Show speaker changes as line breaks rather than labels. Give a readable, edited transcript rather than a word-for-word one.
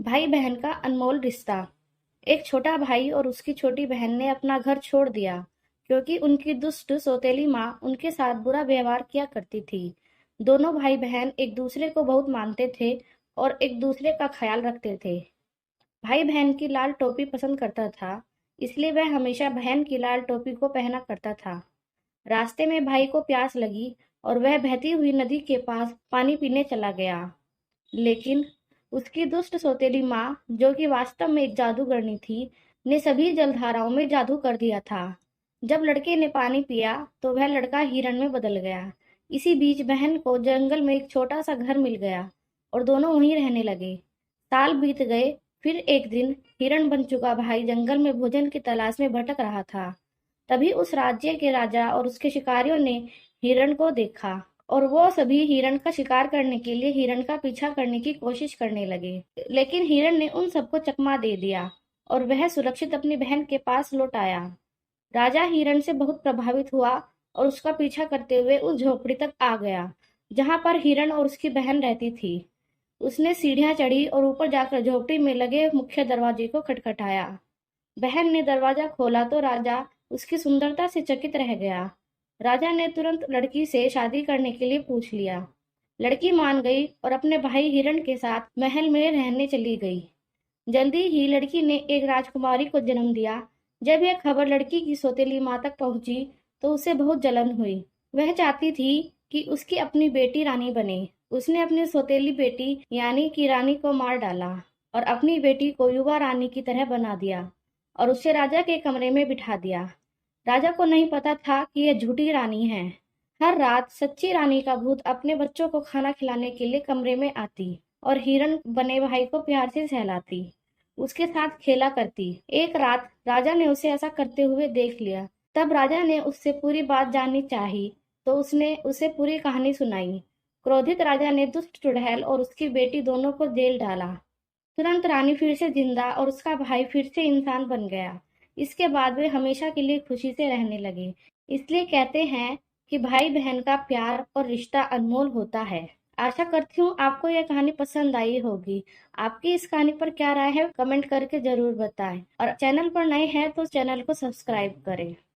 भाई बहन का अनमोल रिश्ता। एक छोटा भाई और उसकी छोटी बहन ने अपना घर छोड़ दिया क्योंकि उनकी दुष्ट सौतेली माँ उनके साथ बुरा व्यवहार किया करती थी। दोनों भाई बहन एक दूसरे को बहुत मानते थे और एक दूसरे का ख्याल रखते थे। भाई बहन की लाल टोपी पसंद करता था, इसलिए वह हमेशा बहन की लाल टोपी को पहना करता था। रास्ते में भाई को प्यास लगी और वह बहती हुई नदी के पास पानी पीने चला गया। लेकिन उसकी दुष्ट सौतेली माँ, जो कि वास्तव में एक जादूगरनी थी, ने सभी जलधाराओं में जादू कर दिया था। जब लड़के ने पानी पिया तो वह लड़का हिरण में बदल गया। इसी बीच बहन को जंगल में एक छोटा सा घर मिल गया और दोनों वहीं रहने लगे। साल बीत गए। फिर एक दिन हिरण बन चुका भाई जंगल में भोजन की तलाश में भटक रहा था। तभी उस राज्य के राजा और उसके शिकारियों ने हिरण को देखा और वो सभी हिरण का शिकार करने के लिए हिरण का पीछा करने की कोशिश करने लगे। लेकिन हिरण ने उन सबको चकमा दे दिया और वह सुरक्षित अपनी बहन के पास लौट आया। राजा हिरण से बहुत प्रभावित हुआ और उसका पीछा करते हुए उस झोपड़ी तक आ गया जहां पर हिरण और उसकी बहन रहती थी। उसने सीढ़ियां चढ़ी और ऊपर जाकर झोपड़ी में लगे मुख्य दरवाजे को खटखटाया। बहन ने दरवाजा खोला तो राजा उसकी सुंदरता से चकित रह गया। राजा ने तुरंत लड़की से शादी करने के लिए पूछ लिया। लड़की मान गई और अपने भाई हिरण के साथ महल में रहने चली गई। जल्दी ही लड़की ने एक राजकुमारी को जन्म दिया। जब यह खबर लड़की की सौतेली माँ तक पहुंची तो उसे बहुत जलन हुई। वह चाहती थी कि उसकी अपनी बेटी रानी बने। उसने अपनी सौतेली बेटी यानी कि रानी को मार डाला और अपनी बेटी को युवा रानी की तरह बना दिया और उसे राजा के कमरे में बिठा दिया। राजा को नहीं पता था कि यह झूठी रानी है। हर रात सच्ची रानी का भूत अपने बच्चों को खाना खिलाने के लिए कमरे में आती और हिरण बने भाई को प्यार से सहलाती, उसके साथ खेला करती। एक रात राजा ने उसे ऐसा करते हुए देख लिया। तब राजा ने उससे पूरी बात जाननी चाही तो उसने उसे पूरी कहानी सुनाई। क्रोधित राजा ने दुष्ट चुड़ैल और उसकी बेटी दोनों को जेल डाला। तुरंत रानी फिर से जिंदा और उसका भाई फिर से इंसान बन गया। इसके बाद वे हमेशा के लिए खुशी से रहने लगे। इसलिए कहते हैं कि भाई बहन का प्यार और रिश्ता अनमोल होता है। आशा करती हूँ आपको यह कहानी पसंद आई होगी। आपकी इस कहानी पर क्या राय है कमेंट करके जरूर बताएं और चैनल पर नए हैं तो चैनल को सब्सक्राइब करें।